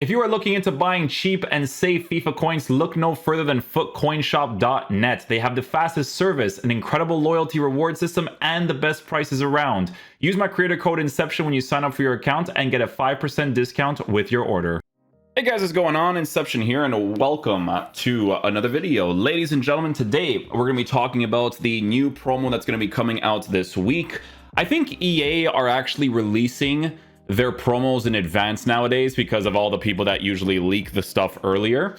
If you are looking into buying cheap and safe FIFA coins, look no further than footcoinshop.net. They have the fastest service, an incredible loyalty reward system, and the best prices around. Use my creator code Inception when you sign up for your account and get a 5% discount with your order. Hey guys, what's going on? Inception here, and welcome to another video. Ladies and gentlemen, today we're going to be talking about the new promo that's going to be coming out this week. I think EA are actually releasing their promos in advance nowadays because of all the people that usually leak the stuff earlier,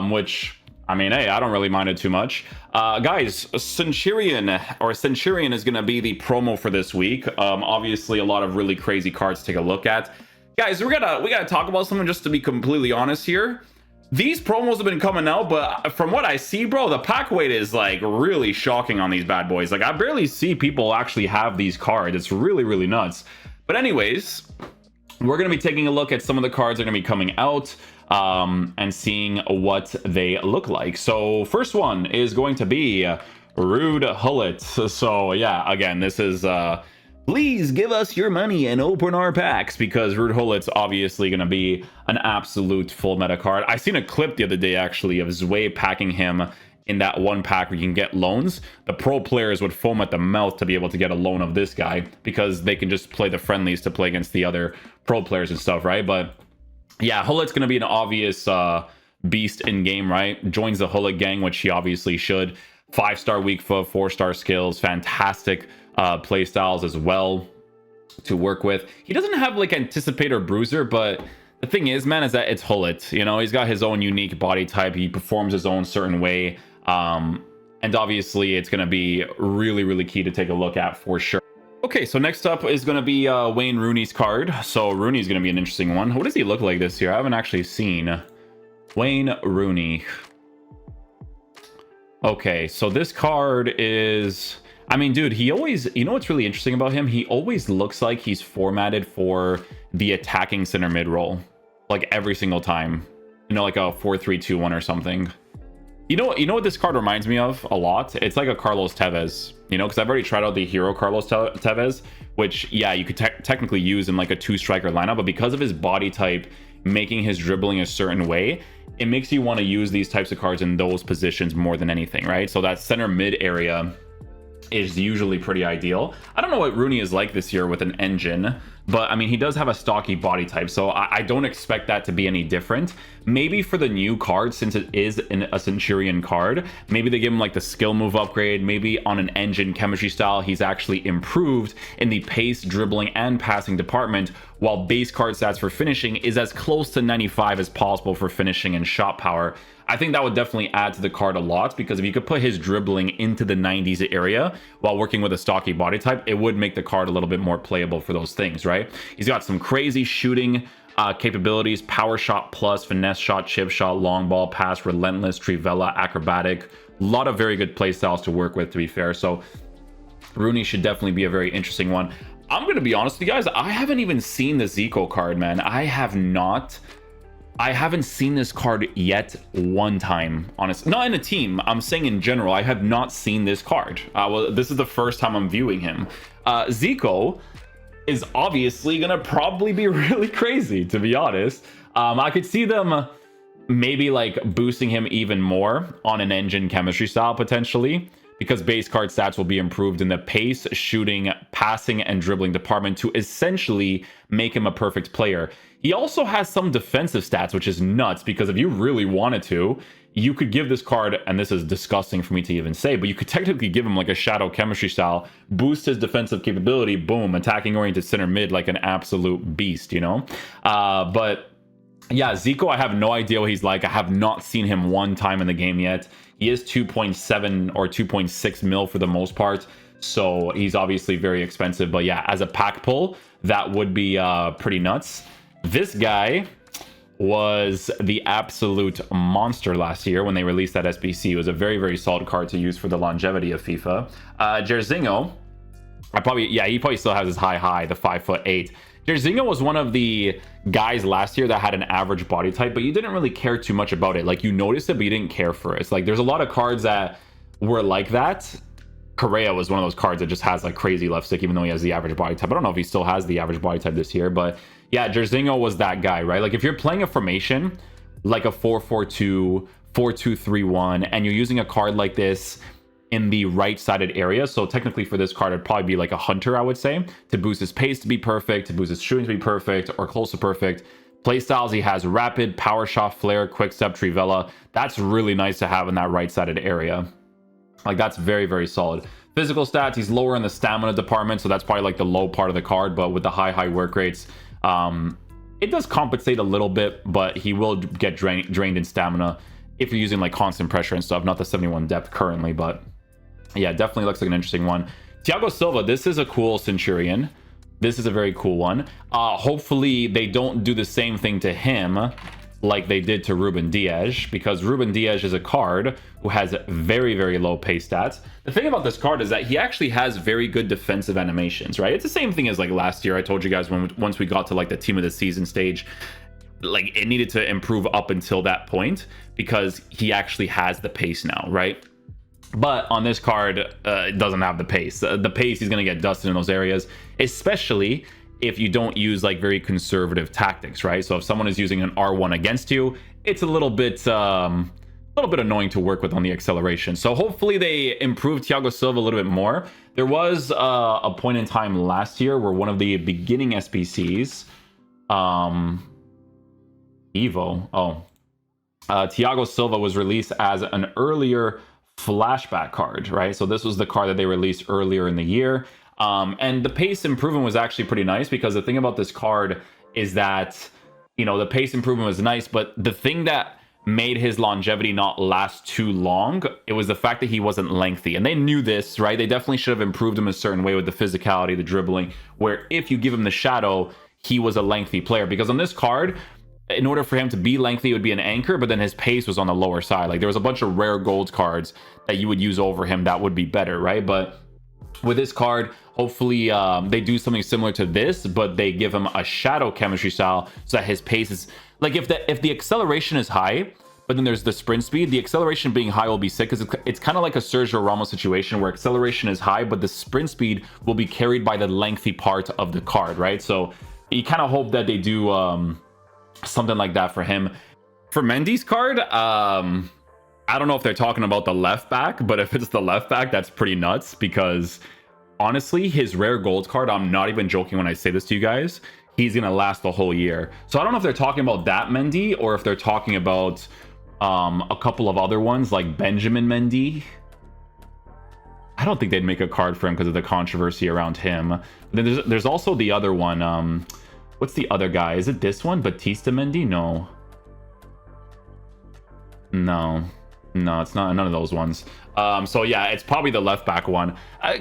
which, I mean, hey, I don't really mind it too much. Guys, Centurion is going to be the promo for this week. Obviously, a lot of really crazy cards to take a look at. Guys, we gotta talk about something, just to be completely honest here. These promos have been coming out, but from what I see, bro, the pack weight is like really shocking on these bad boys. Like, I barely see people actually have these cards. It's really, really nuts. But anyways, we're going to be taking a look at some of the cards that are going to be coming out and seeing what they look like. So first one is going to be Ruud Gullit. So yeah, again, this is please give us your money and open our packs, because Ruud Gullit's obviously going to be an absolute full meta card. I seen a clip the other day actually of Zico packing him in that one pack where you can get loans. The pro players would foam at the mouth to be able to get a loan of this guy, because they can just play the friendlies to play against the other pro players and stuff, right? But yeah, Gullit's going to be an obvious beast in game, right? Joins the Gullit gang, which he obviously should. 5-star weak foot, 4-star skills, fantastic play styles as well to work with. He doesn't have like Anticipator Bruiser, but the thing is, man, is that it's Gullit. You know, he's got his own unique body type. He performs his own certain way. And obviously, it's going to be really, really key to take a look at for sure. Okay, so next up is going to be Wayne Rooney's card. So Rooney's going to be an interesting one. What does he look like this year? I haven't actually seen Wayne Rooney. Okay, so this card is... I mean, dude, he always... You know what's really interesting about him? He always looks like he's formatted for the attacking center mid role. Like every single time. You know, like a 4-3-2-1 or something. You know what this card reminds me of a lot? It's like a Carlos Tevez, you know, because I've already tried out the hero Carlos Tevez, which, yeah, you could technically use in like a 2-striker lineup, but because of his body type making his dribbling a certain way, it makes you want to use these types of cards in those positions more than anything, right? So that center mid area is usually pretty ideal. I don't know what Rooney is like this year with an engine, but I mean, he does have a stocky body type, so I don't expect that to be any different. Maybe for the new card, since it is a Centurion card, maybe they give him like the skill move upgrade. Maybe on an engine chemistry style, he's actually improved in the pace, dribbling, and passing department, while base card stats for finishing is as close to 95 as possible for finishing and shot power. I think that would definitely add to the card a lot, because if you could put his dribbling into the 90s area while working with a stocky body type, it would make the card a little bit more playable for those things, right? He's got some crazy shooting capabilities: power shot plus, finesse shot, chip shot, long ball pass, relentless, trivela, acrobatic. A lot of very good play styles to work with, to be fair. So Rooney should definitely be a very interesting one. I'm going to be honest with you guys, I haven't even seen the Zico card, man. I haven't seen this card yet one time, honestly. Not in a team, I'm saying in general. I have not seen this card. Well, this is the first time I'm viewing him. Zico is obviously gonna probably be really crazy, to be honest. I could see them maybe like boosting him even more on an engine chemistry style potentially, because base card stats will be improved in the pace, shooting, passing, and dribbling department to essentially make him a perfect player. He also has some defensive stats, which is nuts, because if you really wanted to, you could give this card, and this is disgusting for me to even say, but you could technically give him like a shadow chemistry style, boost his defensive capability, boom, attacking oriented center mid like an absolute beast, you know? But yeah, Zico, I have no idea what he's like. I have not seen him one time in the game yet. He is 2.7 or 2.6 mil for the most part, so he's obviously very expensive. But yeah, as a pack pull, that would be pretty nuts. This guy was the absolute monster last year when they released that SBC. It was a very, very solid card to use for the longevity of FIFA. Jairzinho, he probably still has his high, the 5'8". Jairzinho was one of the guys last year that had an average body type, but you didn't really care too much about it. Like, you noticed it, but you didn't care for it. It's like, there's a lot of cards that were like that. Correa was one of those cards that just has like crazy left stick, even though he has the average body type. I don't know if he still has the average body type this year, but Yeah, Jairzinho was that guy, right? Like if you're playing a formation like a 4-4-2, 4-2-3-1, and you're using a card like this in the right-sided area, so technically for this card, it'd probably be like a hunter, I would say, to boost his pace to be perfect, to boost his shooting to be perfect, or close to perfect. Playstyles, he has rapid, power shot, flare, quick step, trivela. That's really nice to have in that right-sided area. Like that's very, very solid. Physical stats, he's lower in the stamina department, so that's probably like the low part of the card, but with the high work rates, it does compensate a little bit, but he will get drained in stamina if you're using like constant pressure and stuff. Not the 71 depth currently, but yeah, definitely looks like an interesting one. Thiago Silva, this is a cool Centurion. This is a very cool one. Hopefully they don't do the same thing to him like they did to Ruben Dias, because Ruben Dias is a card who has very, very low pace stats. The thing about this card is that he actually has very good defensive animations, right? It's the same thing as like last year. I told you guys once we got to like the team of the season stage, like it needed to improve up until that point because he actually has the pace now, right? But on this card, it doesn't have the pace. The pace, he's going to get dusted in those areas, especially if you don't use like very conservative tactics, right? So if someone is using an R1 against you, it's a little bit annoying to work with on the acceleration. So hopefully they improve Thiago Silva a little bit more. There was a point in time last year where one of the beginning SBCs, Thiago Silva was released as an earlier flashback card, right? So this was the card that they released earlier in the year. And the pace improvement was actually pretty nice, because the thing about this card is that, you know, the pace improvement was nice, but the thing that made his longevity not last too long, it was the fact that he wasn't lengthy. And they knew this, right? They definitely should have improved him a certain way with the physicality, the dribbling, where if you give him the shadow, he was a lengthy player. Because on this card, in order for him to be lengthy, it would be an anchor, but then his pace was on the lower side. Like there was a bunch of rare gold cards that you would use over him that would be better, right? But with this card, hopefully they do something similar to this, but they give him a shadow chemistry style so that his pace is like, if the acceleration is high, but then there's the sprint speed, the acceleration being high will be sick, because it's kind of like a Sergio Ramos situation where acceleration is high, but the sprint speed will be carried by the lengthy part of the card, right? So you kind of hope that they do something like that for him. For Mendy's card, I don't know if they're talking about the left back, but if it's the left back, that's pretty nuts, because honestly, his rare gold card, I'm not even joking when I say this to you guys, he's going to last the whole year. So I don't know if they're talking about that Mendy or if they're talking about a couple of other ones like Benjamin Mendy. I don't think they'd make a card for him because of the controversy around him. Then there's also the other one. What's the other guy? Is it this one? Batista Mendy? No, it's not none of those ones. So yeah, it's probably the left back one.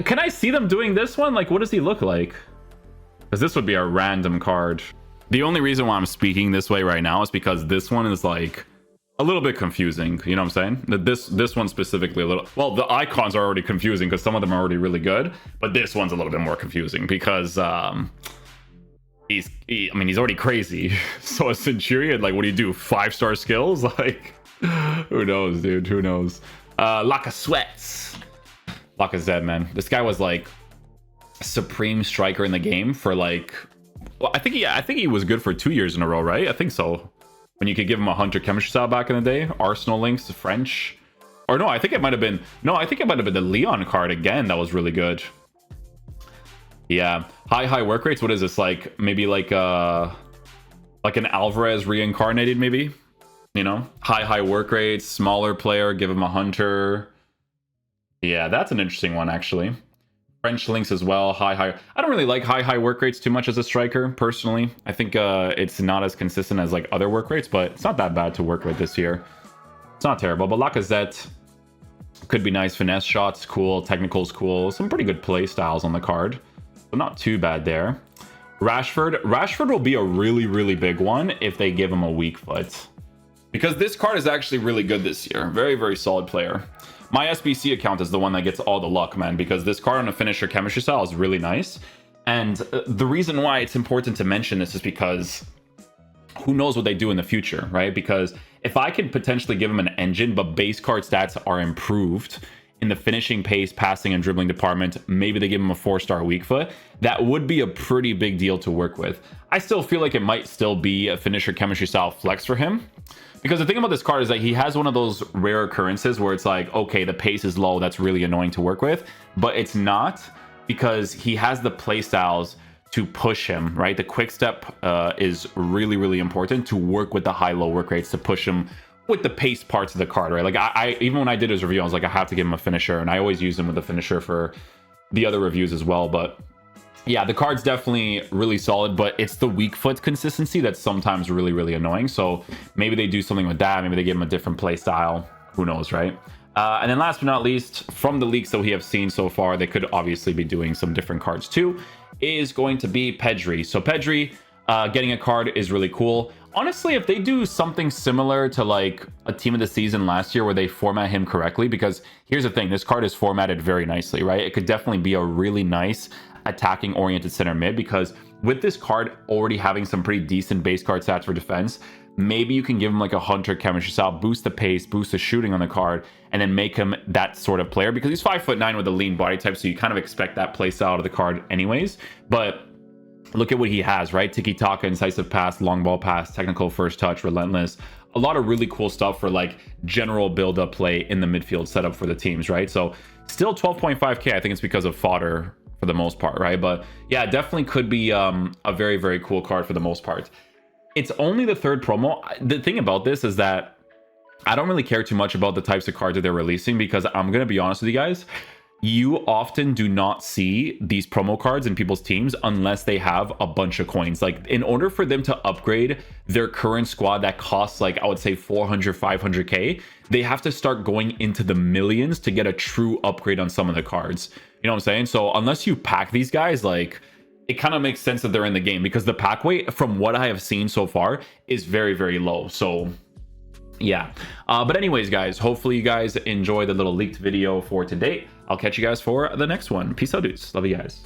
Can I see them doing this one? Like, what does he look like? Because this would be a random card. The only reason why I'm speaking this way right now is because this one is like a little bit confusing. You know what I'm saying? This one specifically a little. Well, the icons are already confusing because some of them are already really good, but this one's a little bit more confusing because he's already crazy. So a Centurion, like, what do you do? 5-star skills? Like, who knows, dude? Who knows? Lacazette, man. This guy was like supreme striker in the game for like, well, I think he was good for 2 years in a row, right? I think so. When you could give him a hunter chemistry style back in the day. Arsenal links, French, or no, I think it might have been the Leon card again. That was really good. Yeah, high work rates. What is this, like maybe like an Alvarez reincarnated, maybe? You know, high work rates, smaller player, give him a hunter. Yeah, that's an interesting one actually. French links as well. High. I don't really like high work rates too much as a striker personally. I think it's not as consistent as like other work rates, but it's not that bad to work with this year. It's not terrible. But Lacazette could be nice. Finesse shots, cool. Technicals, cool. Some pretty good play styles on the card, so not too bad there. Rashford will be a really, really big one if they give him a weak foot, because this card is actually really good this year. Very, very solid player. My SBC account is the one that gets all the luck, man, because this card on a finisher chemistry style is really nice. And the reason why it's important to mention this is because who knows what they do in the future, right? Because if I could potentially give him an engine, but base card stats are improved in the finishing, pace, passing, and dribbling department. Maybe they give him a 4-star weak foot. That would be a pretty big deal to work with. I still feel like it might still be a finisher chemistry style flex for him. Because the thing about this card is that he has one of those rare occurrences where it's like, okay, the pace is low, that's really annoying to work with, but it's not, because he has the play styles to push him, right? The quick step is really, really important to work with the high-low work rates to push him with the pace parts of the card, right? Like I even when I did his review, I was like, I have to give him a finisher, and I always use him with a finisher for the other reviews as well. But yeah, the card's definitely really solid, but it's the weak foot consistency that's sometimes really, really annoying. So maybe they do something with that. Maybe they give him a different play style. Who knows, right? And then last but not least, from the leaks that we have seen so far, they could obviously be doing some different cards too, is going to be Pedri. So Pedri, getting a card is really cool. Honestly, if they do something similar to like a team of the season last year where they format him correctly, because here's the thing, this card is formatted very nicely, right? It could definitely be a really nice attacking oriented center mid, because with this card already having some pretty decent base card stats for defense, maybe you can give him like a hunter chemistry style, boost the pace, boost the shooting on the card, and then make him that sort of player, because he's 5'9" with a lean body type, so you kind of expect that play style out of the card anyways. But look at what he has, right? Tiki-taka, incisive pass, long ball pass, technical first touch, relentless. A lot of really cool stuff for like general build-up play in the midfield setup for the teams, right? So still 12.5k. I think it's because of fodder for the most part, right? But yeah, it definitely could be a very, very cool card for the most part. It's only the third promo. The thing about this is that I don't really care too much about the types of cards that they're releasing, because I'm going to be honest with you guys, you often do not see these promo cards in people's teams unless they have a bunch of coins. Like, in order for them to upgrade their current squad that costs like, I would say 400, 500k, they have to start going into the millions to get a true upgrade on some of the cards. You know what I'm saying? So unless you pack these guys, like, it kind of makes sense that they're in the game, because the pack weight, from what I have seen so far, is very, very low. So yeah, but anyways, guys, hopefully you guys enjoy the little leaked video for today. I'll catch you guys for the next one. Peace out, dudes. Love you guys.